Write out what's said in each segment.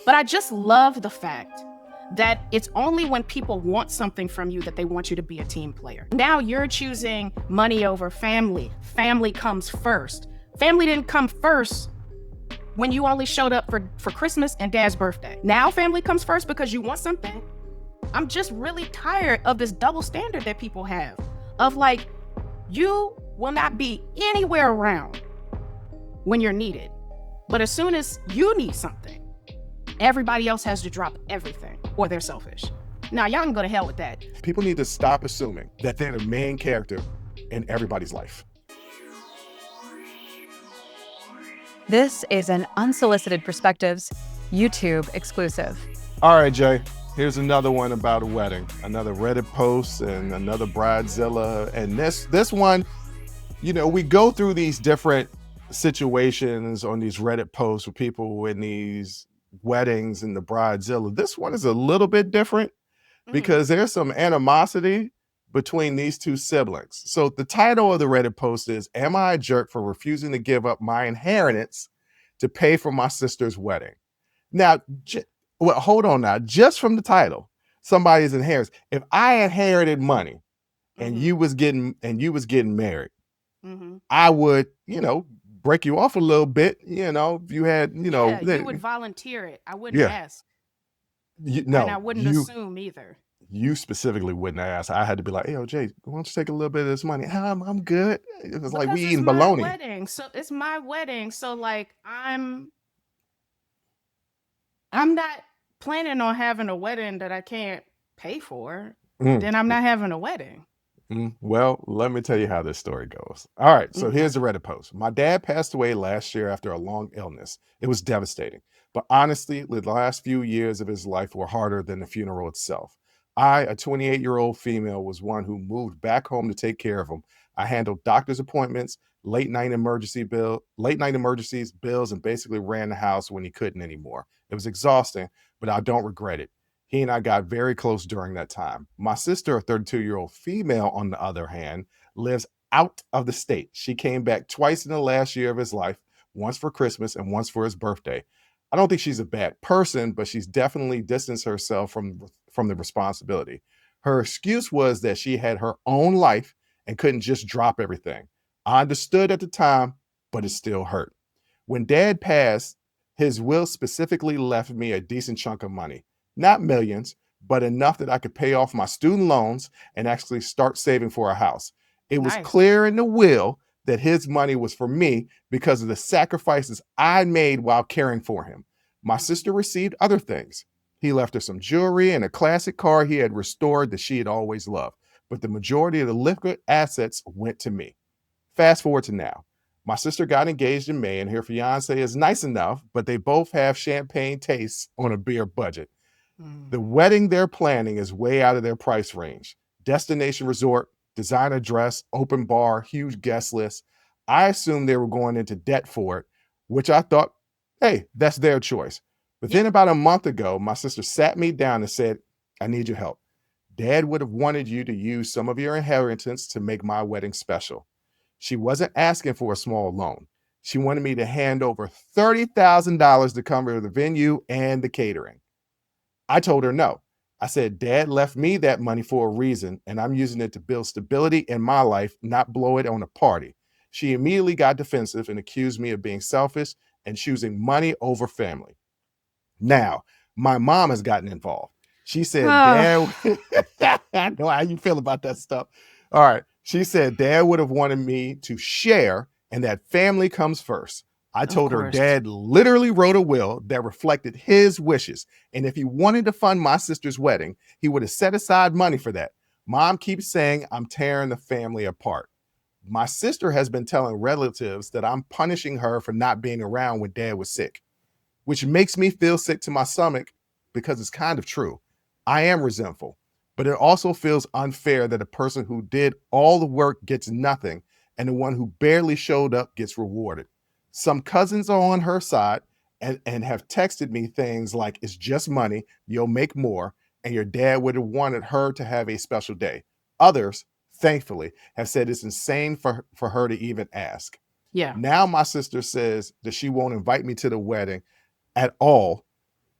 But I just love the fact that it's only when people want something from you that they want you to be a team player. Now you're choosing money over family. Family comes first. Family didn't come first when you only showed up for Christmas and Dad's birthday. Now family comes first because you want something. I'm just really tired of this double standard that people have of like, you will not be anywhere around when you're needed. But as soon as you need something, everybody else has to drop everything or they're selfish. Now, y'all can go to hell with that. People need to stop assuming that they're the main character in everybody's life. This is an Unsolicited Perspectives YouTube exclusive. All right, Jay, here's another one about a wedding, another Reddit post and another Bridezilla. And this one, you know, we go through these different situations on these Reddit posts with people in these weddings and the Bridezilla. This one is a little bit different because there's some animosity between these two siblings. So the title of the Reddit post is, "Am I a jerk for refusing to give up my inheritance to pay for my sister's wedding?" Now, well, hold on now. Just from the title, somebody's inheritance. If I inherited money and you was getting married, I would, break you off a little bit. If you had, Yeah, you would volunteer it. I wouldn't ask. And I wouldn't assume either. You specifically wouldn't ask. I had to be like, "Hey, Jay, why don't you take a little bit of this money?" I'm good. It was like we eating bologna. It's my wedding. So like I'm not planning on having a wedding that I can't pay for. Then I'm not having a wedding. Well, let me tell you how this story goes. All right, so here's the Reddit post. "My dad passed away last year after a long illness. It was devastating. But honestly, the last few years of his life were harder than the funeral itself. I, a 28-year-old female, was one who moved back home to take care of him. I handled doctor's appointments, late night emergencies, bills, and basically ran the house when he couldn't anymore. It was exhausting, but I don't regret it. He and I got very close during that time. My sister, a 32-year-old female, on the other hand, lives out of the state. She came back twice in the last year of his life, once for Christmas and once for his birthday. I don't think she's a bad person, but she's definitely distanced herself from the responsibility. Her excuse was that she had her own life and couldn't just drop everything. I understood at the time, but it still hurt. When Dad passed, his will specifically left me a decent chunk of money. Not millions, but enough that I could pay off my student loans and actually start saving for a house. It was clear in the will that his money was for me because of the sacrifices I made while caring for him. My sister received other things. He left her some jewelry and a classic car he had restored that she had always loved. But the majority of the liquid assets went to me. Fast forward to now. My sister got engaged in May and her fiance is nice enough, but they both have champagne tastes on a beer budget. The wedding they're planning is way out of their price range. Destination resort, designer dress, open bar, huge guest list. I assumed they were going into debt for it, which I thought, hey, that's their choice. But then about a month ago, my sister sat me down and said, "I need your help. Dad would have wanted you to use some of your inheritance to make my wedding special." She wasn't asking for a small loan. She wanted me to hand over $30,000 to cover the venue and the catering. I told her no. I said, "Dad left me that money for a reason, and I'm using it to build stability in my life, not blow it on a party." She immediately got defensive and accused me of being selfish and choosing money over family. Now, my mom has gotten involved. She said, Dad, I know how you feel about that stuff. All right. She said, Dad would have wanted me to share and that family comes first. I told her Dad literally wrote a will that reflected his wishes. And if he wanted to fund my sister's wedding, he would have set aside money for that. Mom keeps saying I'm tearing the family apart. My sister has been telling relatives that I'm punishing her for not being around when Dad was sick, which makes me feel sick to my stomach because it's kind of true. I am resentful, but it also feels unfair that a person who did all the work gets nothing and the one who barely showed up gets rewarded. Some cousins are on her side and have texted me things like, "It's just money, you'll make more," and your dad would have wanted her to have a special day. Others, thankfully, have said it's insane for her to even ask. Yeah. Now my sister says that she won't invite me to the wedding at all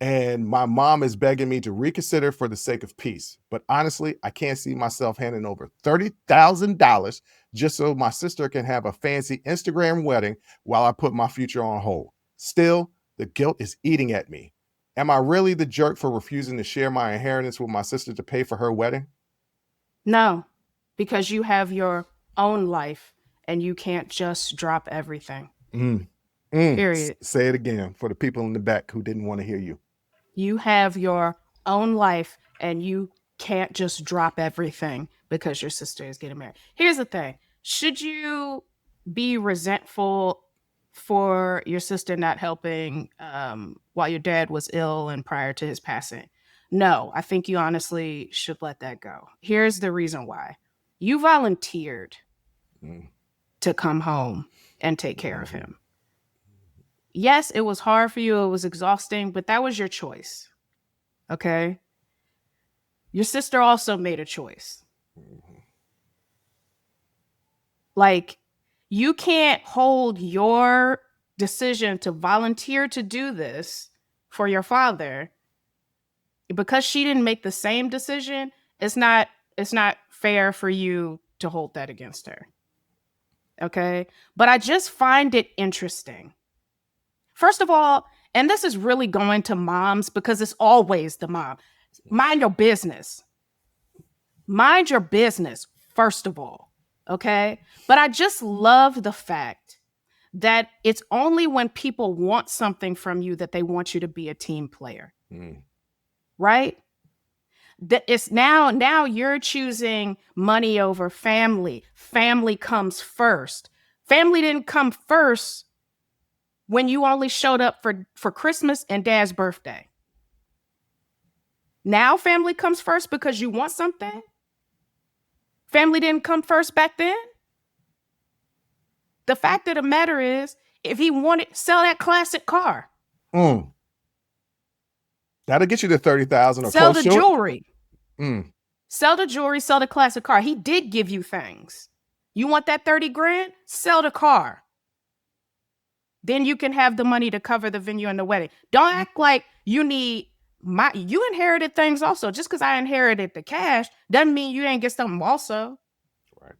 And my mom is begging me to reconsider for the sake of peace. But honestly, I can't see myself handing over $30,000 just so my sister can have a fancy Instagram wedding while I put my future on hold. Still, the guilt is eating at me. Am I really the jerk for refusing to share my inheritance with my sister to pay for her wedding? No, because you have your own life and you can't just drop everything. Period. Say it again for the people in the back who didn't want to hear you. You have your own life and you can't just drop everything because your sister is getting married. Here's the thing. Should you be resentful for your sister not helping while your dad was ill and prior to his passing? No, I think you honestly should let that go. Here's the reason why. You volunteered to come home and take care of him. Yes, it was hard for you. It was exhausting, but that was your choice. Okay? Your sister also made a choice. Like, you can't hold your decision to volunteer to do this for your father because she didn't make the same decision. It's not fair for you to hold that against her. Okay? But I just find it interesting. First of all, and this is really going to moms because it's always the mom. Mind your business. Mind your business, first of all. Okay? But I just love the fact that it's only when people want something from you that they want you to be a team player. Right? That it's now you're choosing money over family. Family comes first. Family didn't come first when you only showed up for Christmas and dad's birthday. Now family comes first because you want something? Family didn't come first back then? The fact of the matter is, if he wanted, sell that classic car. That'll get you to 30,000 or sell close the to it. jewelry. Sell the jewelry, sell the classic car. He did give you things. You want that 30 grand? Sell the car. Then you can have the money to cover the venue and the wedding. Don't act like you inherited things also. Just because I inherited the cash doesn't mean you ain't get something also. Right.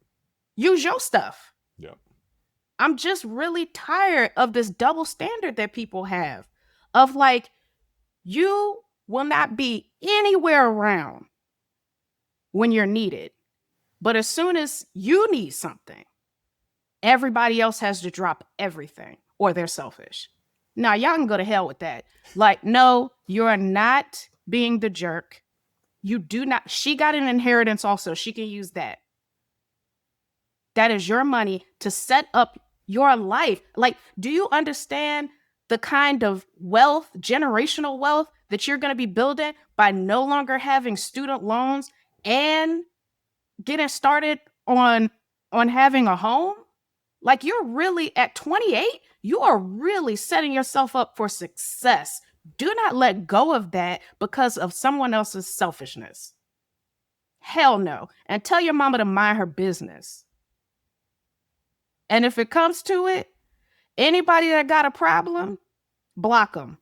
Use your stuff. Yep. I'm just really tired of this double standard that people have of like, you will not be anywhere around when you're needed. But as soon as you need something, everybody else has to drop everything or they're selfish. Now, y'all can go to hell with that. Like, no, you're not being the jerk. You do not. She got an inheritance also. She can use that. That is your money to set up your life. Like, do you understand the kind of wealth, generational wealth that you're going to be building by no longer having student loans and getting started on having a home? Like, you're really at 28, you are really setting yourself up for success. Do not let go of that because of someone else's selfishness. Hell no. And tell your mama to mind her business. And if it comes to it, anybody that got a problem, block them.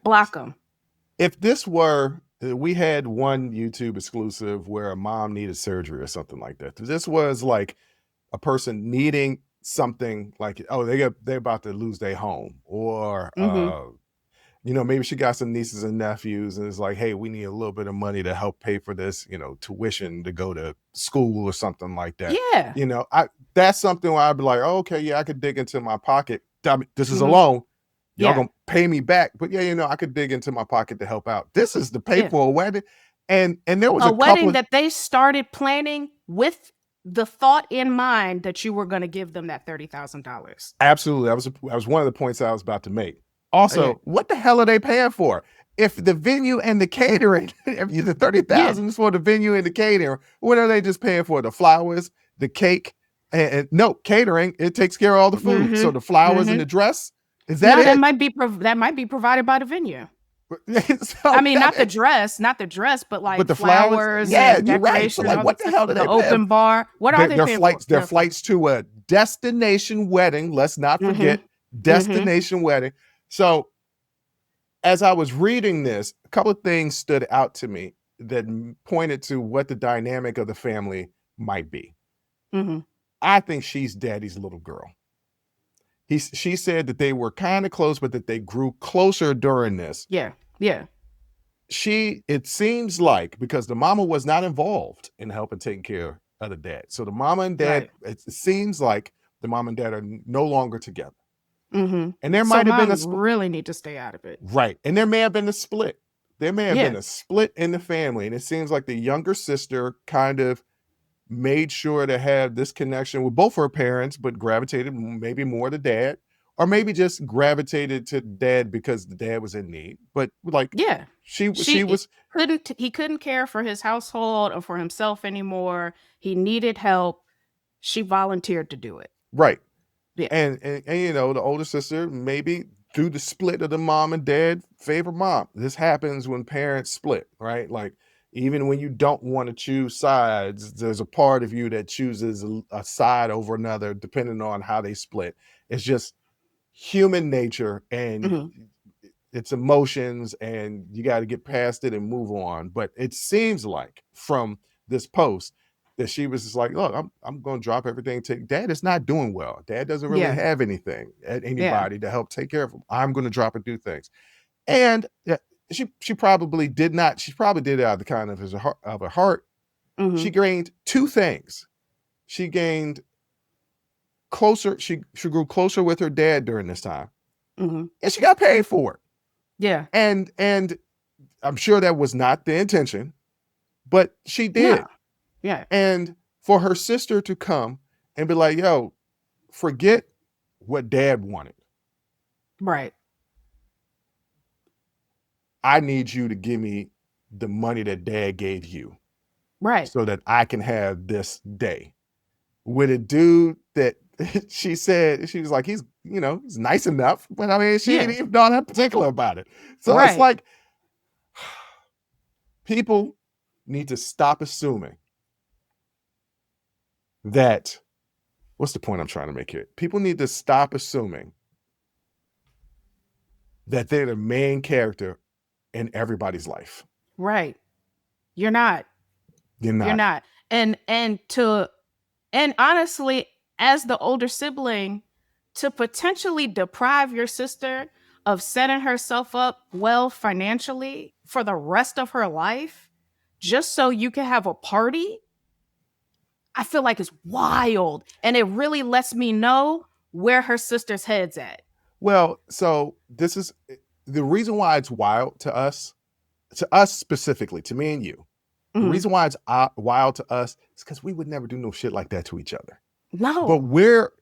Block them. If this were, we had one YouTube exclusive where a mom needed surgery or something like that. If this was like a person needing something like, oh, they're about to lose their home, or maybe she got some nieces and nephews and it's like, hey, we need a little bit of money to help pay for this, tuition to go to school or something like that. Yeah. That's something where I'd be like, oh, okay, yeah, I could dig into my pocket. This is a loan. Y'all gonna pay me back. But I could dig into my pocket to help out. This is to pay for a wedding. And there was a wedding that they started planning with the thought in mind that you were going to give them that $30,000. Absolutely. That was one of the points I was about to make. Also, what the hell are they paying for? If the venue and the catering, if the 30,000 is for the venue and the catering, what are they just paying for? The flowers, the cake, and no, catering, it takes care of all the food. So the flowers and the dress, is that it? That might be provided by the venue. I mean, not the dress, but like the flowers, and decoration. Right. So like, what the hell did they pay? The open bar. What are they paying for? Their flights to a destination wedding. Let's not forget destination wedding. So as I was reading this, a couple of things stood out to me that pointed to what the dynamic of the family might be. Mm-hmm. I think she's daddy's little girl. She said that they were kind of close, but that they grew closer during this. Yeah. Yeah. It seems like, because the mama was not involved in helping taking care of the dad. So the mama and dad, Right. it seems like the mom and dad are no longer together. Mm-hmm. And there So might have been a mom really need to stay out of it. right. And there may have been a split. There may have Yeah. been a split in the family. And it seems like the younger sister kind of made sure to have this connection with both her parents, but gravitated maybe more to dad, or maybe just gravitated to dad because the dad was in need. But like Yeah. she He was couldn't care for his household or for himself anymore. He needed help. She volunteered to do it. right. Yeah. And you know, the older sister, maybe through the split of the mom and dad, favor mom. This happens when parents split, right? Like, even when you don't want to choose sides, there's a part of you that chooses a side over another, depending on how they split. It's just human nature, and Mm-hmm. it's emotions, and you got to get past it and move on. But it seems like from this post that she was just like, look, I'm going to drop everything. Dad is not doing well. Dad doesn't really Yeah. have anything, Yeah. anybody to help take care of him. I'm going to drop and do things. And she probably did not. She probably did it out of the kind of her heart. Mm-hmm. She gained two things. She gained closer. She grew closer with her dad during this time, Mm-hmm. and she got paid for it. Yeah. And I'm sure that was not the intention, but she did. No. Yeah. And for her sister to come and be like, yo, forget what dad wanted. Right. I need you to give me the money that dad gave you Right. so that I can have this day. With a dude that she said, she was like, he's nice enough, but I mean, she Yeah. ain't even all that particular about it. So it's Right. like, people need to stop assuming that, what's the point I'm trying to make here? People need to stop assuming that they're the main character in everybody's life. Right. You're not. You're You're not. not. And honestly, as the older sibling, to potentially deprive your sister of setting herself up well financially for the rest of her life, just so you can have a party, I feel like it's wild. And it really lets me know where her sister's head's at. Well, so this is the reason why it's wild to us specifically, to me and you. The Mhm. reason why it's wild to us is because we would never do no shit like that to each other. No. But we're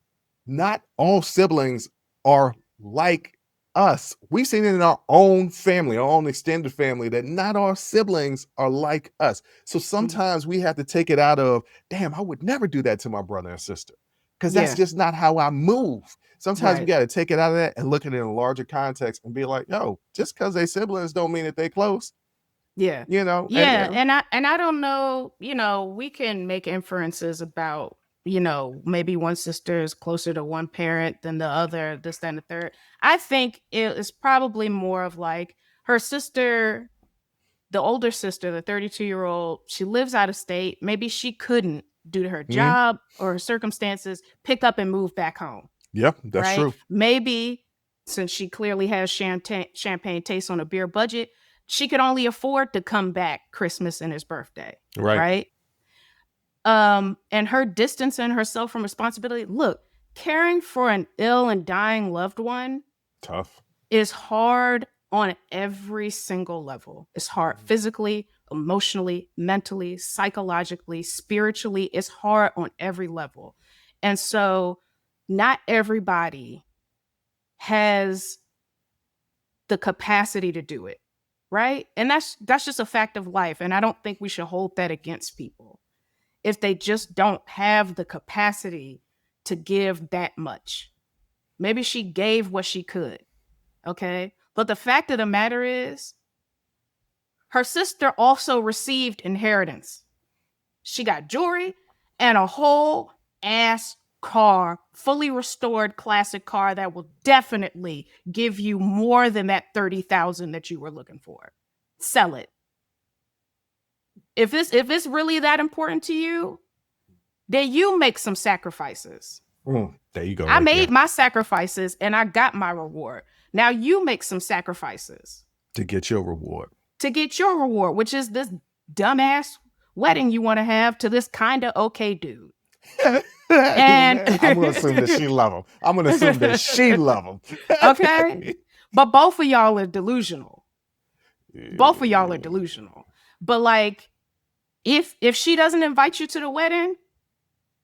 not all siblings are like us. We've seen it in our own family, our own extended family, that not all siblings are like us. So sometimes we have to take it out of, damn, I would never do that to my brother and sister, because that's Yeah. just not how I move. Sometimes we Right. got to take it out of that and look at it in a larger context and be like, yo, just because they siblings don't mean that they close, Yeah. you know? Yeah. And I don't know, we can make inferences about, maybe one sister is closer to one parent than the other, this, that, and the third. I think it is probably more of like her sister, the older sister, the 32-year-old, she lives out of state. Maybe she couldn't, due to her Mhm. job or her circumstances, pick up and move back home. Yep, that's Right. true. Maybe since she clearly has champagne taste on a beer budget, she could only afford to come back Christmas and his birthday. Right. Right. And her distancing herself from responsibility. Look, caring for an ill and dying loved one Tough. is hard on every single level. It's hard physically, emotionally, mentally, psychologically, spiritually. It's hard on every level. And so not everybody has the capacity to do it, right? And that's just a fact of life. And I don't think we should hold that against people if they just don't have the capacity to give that much. Maybe she gave what she could, okay? But the fact of the matter is, her sister also received inheritance. She got jewelry and a whole ass car, fully restored classic car that will definitely give you more than that $30,000 that you were looking for. Sell it. If it's really that important to you, then you make some sacrifices. There you go. I made my sacrifices and I got my reward. Now you make some sacrifices to get your reward. Which is this dumbass wedding you want to have to this kind of okay dude. And I'm going to assume that she love him. Okay. But both of y'all are delusional. But like, if she doesn't invite you to the wedding,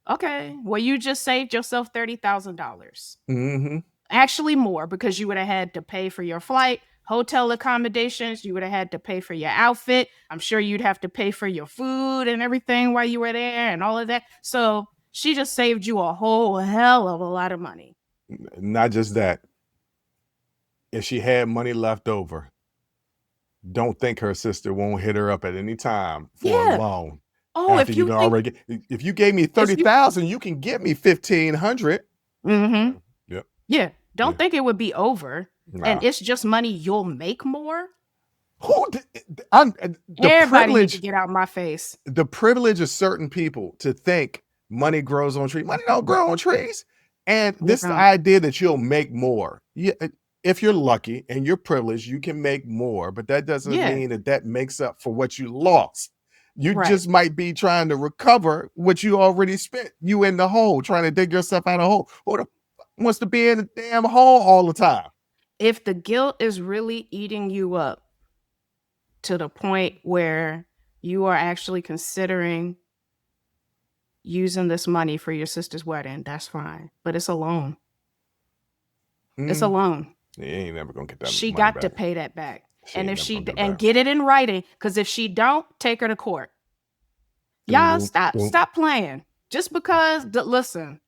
okay, well, you just saved yourself $30,000. Mm-hmm. Actually more, because you would have had to pay for your flight, hotel accommodations. You would have had to pay for your outfit. I'm sure you'd have to pay for your food and everything while you were there and all of that. So she just saved you a whole hell of a lot of money. Not just that. If she had money left over, don't think her sister won't hit her up at any time for a loan. Oh, if you gave me $30,000, you can get me $1,500. Mm-hmm. Yep. Yeah. Don't think it would be over. Nah. And it's just money you'll make more. Everybody needs to get out of my face. The privilege of certain people to think money grows on trees. Money don't grow on trees. And this idea that you'll make more. Yeah, if you're lucky and you're privileged, you can make more, but that doesn't mean that makes up for what you lost. You just might be trying to recover what you already spent. You in the hole, trying to dig yourself out of a hole. Who the wants to be in the damn hole all the time? If the guilt is really eating you up to the point where you are actually considering using this money for your sister's wedding, that's fine. But it's a loan. It's a loan. You ain't never gonna get that. She got back. To pay that back. And if she get it in writing, because if she don't, take her to court. Y'all stop playing. Just because listen.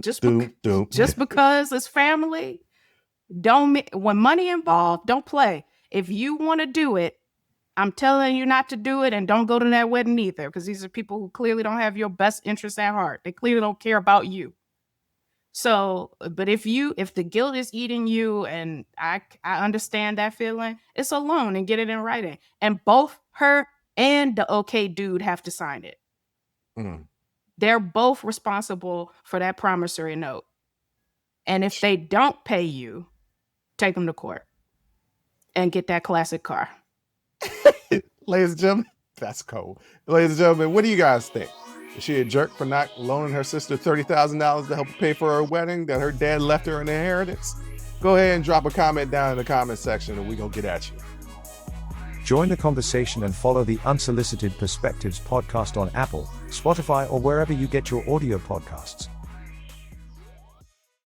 Just because it's family, when money involved, don't play. If you want to do it, I'm telling you not to do it, and don't go to that wedding either, because these are people who clearly don't have your best interests at heart. They clearly don't care about you. So, but if the guilt is eating you, and I understand that feeling, it's a loan and get it in writing. And both her and the okay dude have to sign it. They're both responsible for that promissory note. And if they don't pay you, take them to court and get that classic car. Ladies and gentlemen, that's cold. Ladies and gentlemen, what do you guys think? Is she a jerk for not loaning her sister $30,000 to help her pay for her wedding that her dad left her in inheritance? Go ahead and drop a comment down in the comment section and we're going to get at you. Join the conversation and follow the Unsolicited Perspectives podcast on Apple, Spotify, or wherever you get your audio podcasts.